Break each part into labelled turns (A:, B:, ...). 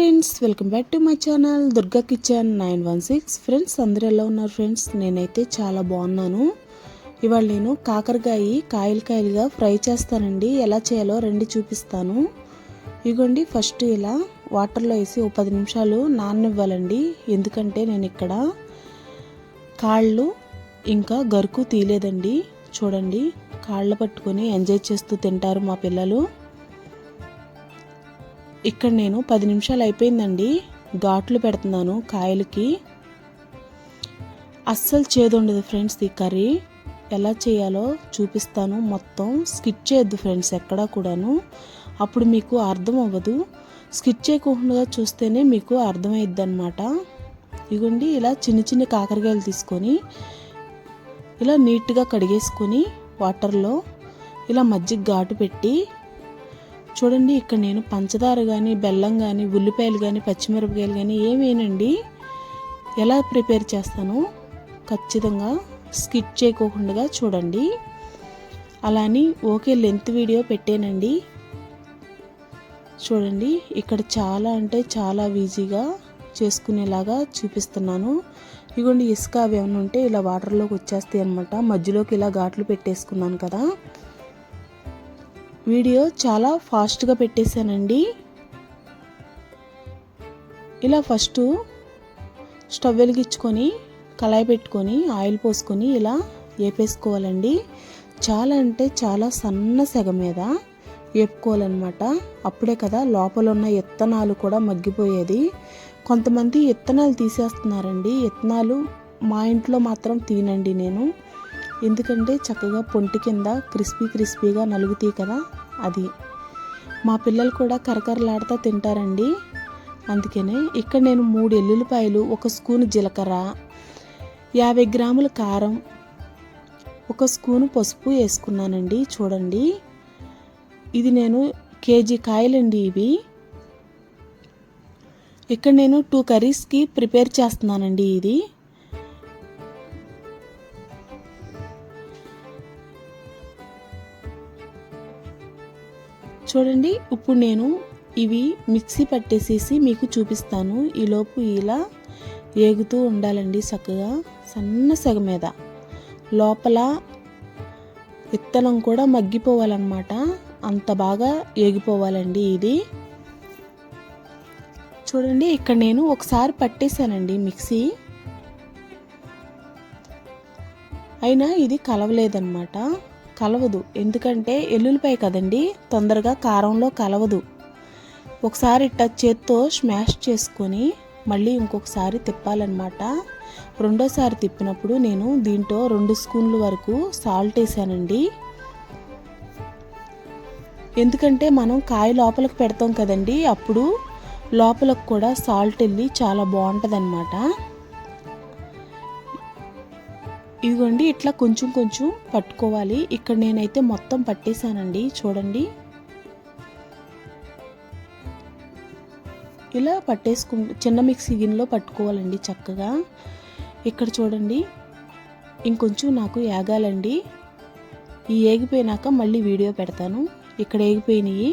A: Friends, welcome back to my channel Durga kitchen 916. Friends, అందరూ ఎలా ఉన్నారు ఫ్రెండ్స్? నేనైతే చాలా బాగున్నాను. ఇవాళ నేను కాయలుగా ఫ్రై చేస్తానండి. ఎలా చేయాలో రండి చూపిస్తాను. ఇగోండి, ఫస్ట్ ఇలా వాటర్లో వేసి 10 నిమిషాలు నాననివ్వాలండి. ఎందుకంటే నేను ఇక్కడ కాళ్ళు ఇంకా గరుకు తీయలేదండి. చూడండి, కాళ్ళు పట్టుకొని ఎంజాయ్ చేస్తూ తింటారు మా పిల్లలు. ఇక్కడ నేను 10 నిమిషాలు అయిపోయిందండి. ఘాట్లు పెడుతున్నాను కాయలకి. అస్సలు చేదు ఉండదు ఫ్రెండ్స్. ఈ కర్రీ ఎలా చేయాలో చూపిస్తాను. మొత్తం స్కిప్ చేయొద్దు ఫ్రెండ్స్ ఎక్కడా కూడాను. అప్పుడు మీకు అర్థం అవ్వదు. స్కిప్ చేయకుండా చూస్తేనే మీకు అర్థమైద్ది అనమాట. ఇగోండి, ఇలా చిన్న చిన్న కాకరకాయలు తీసుకొని ఇలా నీట్గా కడిగేసుకొని వాటర్లో ఇలా మజ్జిగ ఘాటు పెట్టి చూడండి. ఇక్కడ నేను పంచదార కానీ, బెల్లం కానీ, ఉల్లిపాయలు కానీ, పచ్చిమిరపకాయలు కానీ ఏమేనండి ఎలా ప్రిపేర్ చేస్తానో ఖచ్చితంగా స్కిప్ చేయకోకుండా చూడండి. అలాని ఓకే లెంత్ వీడియో పెట్టానండి. చూడండి, ఇక్కడ చాలా అంటే చాలా ఈజీగా చేసుకునేలాగా చూపిస్తున్నాను. ఇగోండి, ఇసుక అవి ఏమైనా ఉంటే ఇలా వాటర్లోకి వచ్చేస్తాయి అనమాట. మధ్యలోకి ఇలా ఘాట్లు పెట్టేసుకున్నాను కదా. వీడియో చాలా ఫాస్ట్గా పెట్టేశానండి. ఇలా ఫస్ట్ స్టవ్ వెలిగించుకొని కళాయి పెట్టుకొని ఆయిల్ పోసుకొని ఇలా వేపేసుకోవాలండి. చాలా అంటే చాలా సన్న సెగ మీద వేపుకోవాలన్నమాట. అప్పుడే కదా లోపల ఉన్న విత్తనాలు కూడా మగ్గిపోయేది. కొంతమంది విత్తనాలు తీసేస్తున్నారండి. విత్తనాలు మా ఇంట్లో మాత్రం తీనండి నేను. ఎందుకంటే చక్కగా పొంటి కింద క్రిస్పీగా నలుగుతాయి కదా, అది మా పిల్లలు కూడా కరకరలాడుతూ తింటారండి. అందుకనే ఇక్కడ నేను 3 ఎల్లుల్లిపాయలు, 1 స్పూను జీలకర్ర, 50 గ్రాముల కారం, 1 స్పూను పసుపు వేసుకున్నానండి. చూడండి, ఇది నేను కేజీ కాయలండి ఇవి. ఇక్కడ నేను 2 కర్రీస్కి ప్రిపేర్ చేస్తున్నానండి. ఇది చూడండి. ఇప్పుడు నేను ఇవి మిక్సీ పట్టేసేసి మీకు చూపిస్తాను. ఈలోపు ఇలా ఏగుతూ ఉండాలండి చక్కగా సన్న సెగ మీద. లోపల విత్తనం కూడా మగ్గిపోవాలన్నమాట. అంత బాగా ఏగిపోవాలండి ఇది. చూడండి, ఇక్కడ నేను ఒకసారి పట్టేశానండి మిక్సీ. అయినా ఇది కలవలేదన్నమాట. కలవదు, ఎందుకంటే ఎల్లుల్లిపాయ కదండి, తొందరగా కారంలో కలవదు. ఒకసారి ఇట్లా చేత్తో స్మాష్ చేసుకొని మళ్ళీ ఇంకొకసారి తిప్పాలన్నమాట. రెండోసారి తిప్పినప్పుడు నేను దీంట్లో 2 స్పూన్ల వరకు సాల్ట్ వేసానండి. ఎందుకంటే మనం కాయ లోపలికి పెడతాం కదండి, అప్పుడు లోపలకు కూడా సాల్ట్ వెళ్ళి చాలా బాగుంటుంది అన్నమాట. ఇదిగోండి, ఇట్లా కొంచెం కొంచెం పట్టుకోవాలి. ఇక్కడ నేనైతే మొత్తం పట్టేశానండి. చూడండి, ఇలా చిన్న మిక్సీ గిన్నెలో పట్టుకోవాలండి చక్కగా. ఇక్కడ చూడండి, ఇంకొంచెం నాకు ఏగాలండి. ఈ ఏగిపోయినాక మళ్ళీ వీడియో పెడతాను. ఇక్కడ ఏగిపోయినాయి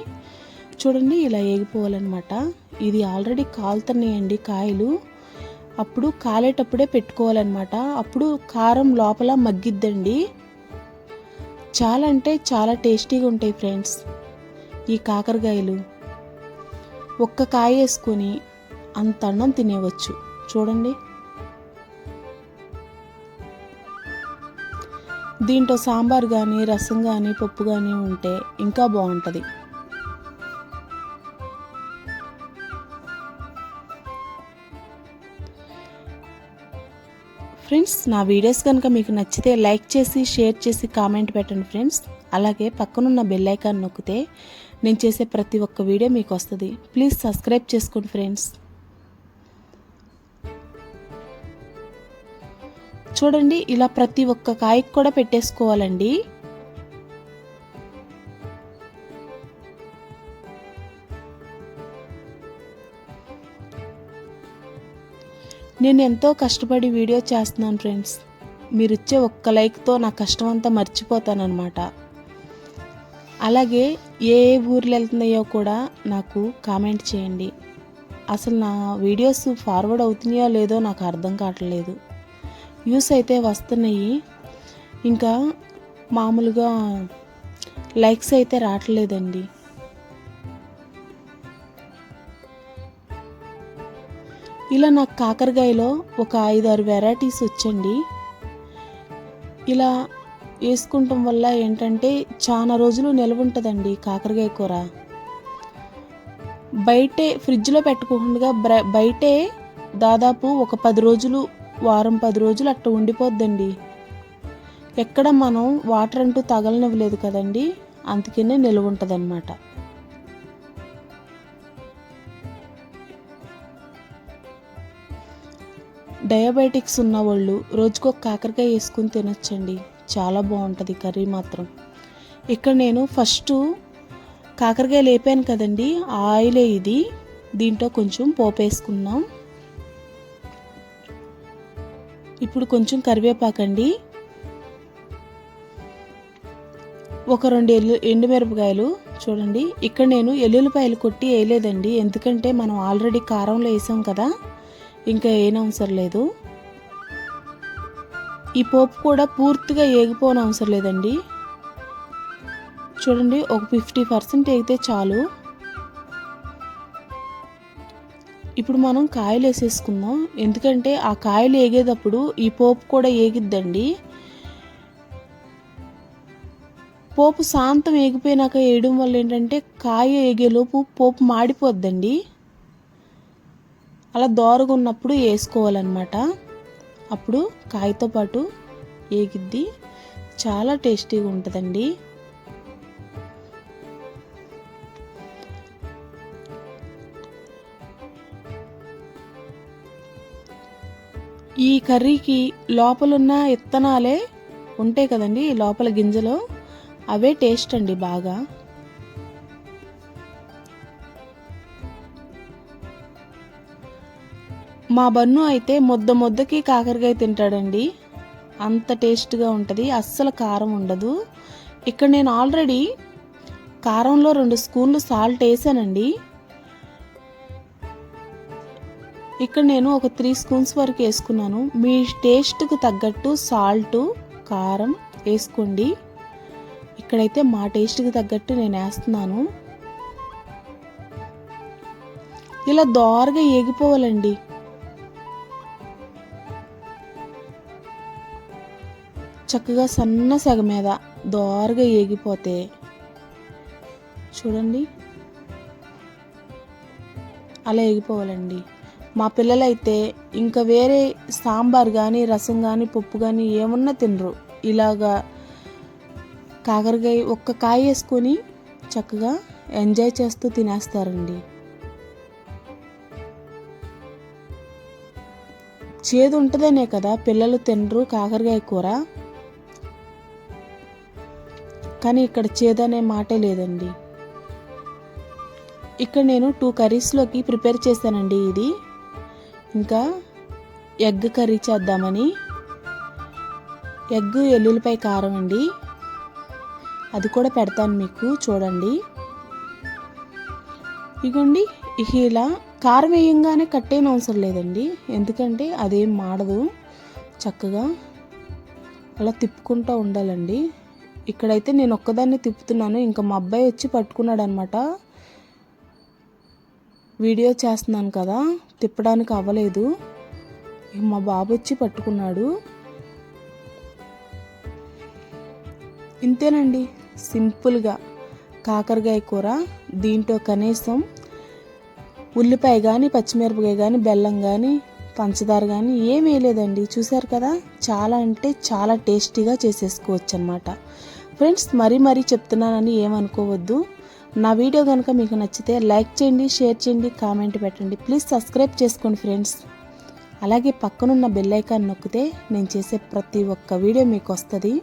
A: చూడండి, ఇలా ఏగిపోవాలన్నమాట. ఇది ఆల్రెడీ కాలుతున్నాయండి కాయలు. అప్పుడు కాలేటప్పుడే పెట్టుకోవాలన్నమాట. అప్పుడు కారం లోపల మగ్గిద్దండి. చాలా అంటే చాలా టేస్టీగా ఉంటాయి ఫ్రెండ్స్ ఈ కాకరకాయలు. ఒక్క కాయ వేసుకొని అంత అన్నం తినేవచ్చు. చూడండి, దీంట్లో సాంబార్ కానీ, రసం కానీ, పప్పు కానీ ఉంటే ఇంకా బాగుంటుంది. ఫ్రెండ్స్, నా వీడియోస్ కనుక మీకు నచ్చితే లైక్ చేసి, షేర్ చేసి, కామెంట్ పెట్టండి ఫ్రెండ్స్. అలాగే పక్కనున్న బెల్ ఐకాన్ నొక్కితే నేను చేసే ప్రతి ఒక్క వీడియో మీకు వస్తుంది. ప్లీజ్ సబ్స్క్రైబ్ చేసుకోండి ఫ్రెండ్స్. చూడండి, ఇలా ప్రతి ఒక్క కాయకు కూడా పెట్టేసుకోవాలండి. నేను ఎంతో కష్టపడి వీడియో చేస్తున్నాను ఫ్రెండ్స్. మీరు ఇచ్చే ఒక్క లైక్తో నా కష్టం అంతా మర్చిపోతానన్నమాట. అలాగే ఏ ఊర్లు వెళ్తున్నాయో కూడా నాకు కామెంట్ చేయండి. అసలు నా వీడియోస్ ఫార్వర్డ్ అవుతున్నాయో లేదో నాకు అర్థం కావట్లేదు. వ్యూస్ అయితే వస్తున్నాయి, ఇంకా మామూలుగా లైక్స్ అయితే రావట్లేదండి. ఇలా నాకు కాకరకాయలో ఒక 5-6 వెరైటీస్ వచ్చండి. ఇలా వేసుకుంటాం వల్ల ఏంటంటే చాలా రోజులు నిల్వ ఉంటుందండి కాకరకాయ కూర. బయటే ఫ్రిడ్జ్లో పెట్టుకోకుండా బయటే దాదాపు ఒక 10 రోజులు, వారం 10 రోజులు అట్లా ఉండిపోద్దండి. ఎక్కడ మనం వాటర్ అంటూ తగలనివ్వలేదు కదండి, అందుకనే నిల్వ ఉంటుంది అన్నమాట. డయాబెటిక్స్ ఉన్నవాళ్ళు రోజుకొక కాకరకాయ వేసుకుని తినొచ్చండి, చాలా బాగుంటుంది కర్రీ మాత్రం. ఇక్కడ నేను ఫస్ట్ కాకరకాయ లేపాను కదండి, ఆయిలే ఇది. దీంట్లో కొంచెం పోపు వేసుకుందాం. ఇప్పుడు కొంచెం కరివేపాకండి, ఒక 2 ఎండుమిరపకాయలు. చూడండి, ఇక్కడ నేను ఎల్లుల్లిపాయలు కొట్టి వేయలేదండి, ఎందుకంటే మనం ఆల్రెడీ కారంలో వేసాం కదా, ఇంకా ఏనవసరం లేదు. ఈ పోపు కూడా పూర్తిగా ఏగిపోని అవసరం లేదండి. చూడండి, ఒక 50% వేగితే చాలు. ఇప్పుడు మనం కాయలు వేసేసుకుందాం, ఎందుకంటే ఆ కాయలు ఏగేటప్పుడు ఈ పోపు కూడా ఏగిద్దండి. పోపు శాంతం ఏగిపోయినాక వేయడం వల్ల ఏంటంటే కాయ ఏగేలోపు పోపు మాడిపోద్దండి. అలా దోరగా ఉన్నప్పుడు వేసుకోవాలన్నమాట, అప్పుడు కాయతో పాటు ఏగిద్ది, చాలా టేస్టీగా ఉంటుందండి. ఈ కర్రీకి లోపలున్న ఇత్తనాలే ఉంటాయి కదండి, లోపల గింజలు, అవే టేస్ట్ అండి బాగా. మా బన్ను అయితే ముద్దకి కాకరకాయ తింటాడండి, అంత టేస్ట్గా ఉంటుంది, అస్సలు కారం ఉండదు. ఇక్కడ నేను ఆల్రెడీ కారంలో 2 స్పూన్లు సాల్ట్ వేసానండి. ఇక్కడ నేను ఒక 3 స్పూన్స్ వరకు వేసుకున్నాను. మీ టేస్ట్కి తగ్గట్టు సాల్ట్, కారం వేసుకోండి. ఇక్కడైతే మా టేస్ట్కి తగ్గట్టు నేను వేస్తున్నాను. ఇలా దోరగా ఏగిపోవాలండి. చక్కగా సన్న సెగ మీద దోరగా ఏగిపోతే చూడండి, అలా ఏగిపోవాలండి. మా పిల్లలైతే ఇంకా వేరే సాంబార్ కానీ, రసం కానీ, పప్పు కానీ ఏమన్నా తినరు. ఇలాగా కాకరకాయ ఒక్క కాయ వేసుకొని చక్కగా ఎంజాయ్ చేస్తూ తినేస్తారండి. చేదు ఉంటుందనే కదా పిల్లలు తినరు కాకరకాయ కూర, కానీ ఇక్కడ చేదనే మాటే లేదండి. ఇక్కడ నేను 2 కర్రీస్లోకి ప్రిపేర్ చేశానండి. ఇది ఇంకా ఎగ్ కర్రీ చేద్దామని, ఎగ్ ఎల్లుల్లిపాయ కారం అండి, అది కూడా పెడతాను మీకు చూడండి. ఇగోండి, ఇలా కారం వేయంగానే కట్టేయని అవసరం లేదండి, ఎందుకంటే అదేం మాడదు, చక్కగా అలా తిప్పుకుంటూ ఉండాలండి. ఇక్కడైతే నేను ఒక్కదాన్ని తిప్పుతున్నాను, ఇంకా మా అబ్బాయి వచ్చి పట్టుకున్నాడు అనమాట. వీడియో చేస్తున్నాను కదా, తిప్పడానికి అవ్వలేదు, మా బాబు వచ్చి పట్టుకున్నాడు. ఇంతేనండి, సింపుల్గా కాకరకాయ కూర. దీంట్లో కనీసం ఉల్లిపాయ కానీ, పచ్చిమిరపకాయ కానీ, బెల్లం కానీ, పంచదార కానీ ఏమీ లేదండి. చూసారు కదా, చాలా అంటే చాలా టేస్టీగా చేసేసుకోవచ్చు అన్నమాట. ఫ్రెండ్స్, మరీ చెప్తున్నానని ఏమనుకోవద్దు. నా వీడియో కనుక మీకు నచ్చితే లైక్ చేయండి, షేర్ చేయండి, కామెంట్ పెట్టండి. ప్లీజ్ సబ్స్క్రైబ్ చేసుకోండి ఫ్రెండ్స్. అలాగే పక్కనున్న బెల్ ఐకాన్ నొక్కితే నేను చేసే ప్రతి ఒక్క వీడియో మీకు వస్తుంది.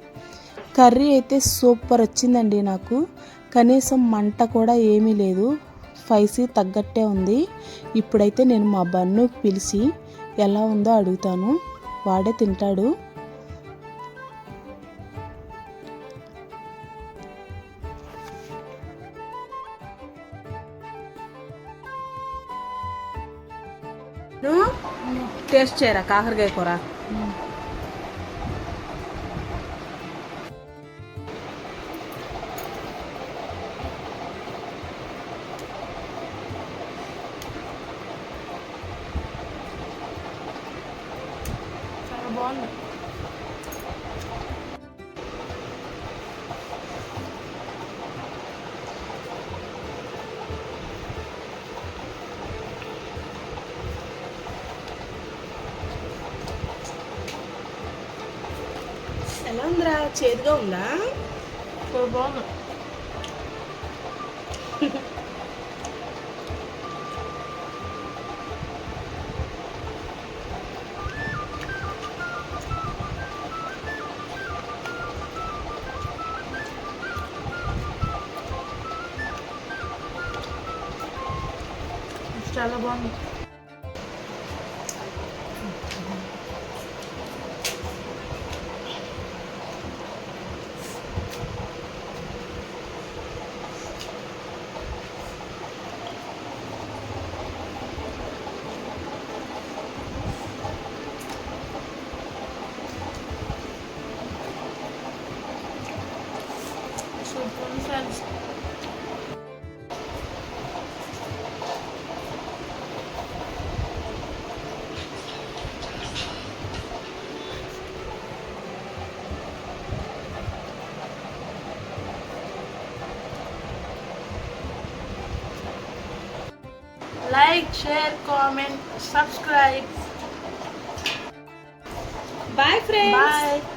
A: కర్రీ అయితే సూపర్ వచ్చిందండి నాకు, కనీసం మంట కూడా ఏమీ లేదు, స్పైసీ తగ్గట్టే ఉంది. ఇప్పుడైతే నేను మా బన్నుకి పిలిచి ఎలా ఉందో అడుగుతాను, వాడే తింటాడు. నువ్వు టేస్ట్ చేయరా కాకరకాయ కూర?
B: చాలా బాగుంది.
A: ఎలా ఉందిరా? చేదుగా ఉందా?
B: చాలా బాగుంది. చాలా బాగుంది. Super friends. Like, share, comment, subscribe.
A: Bye friends.
B: Bye.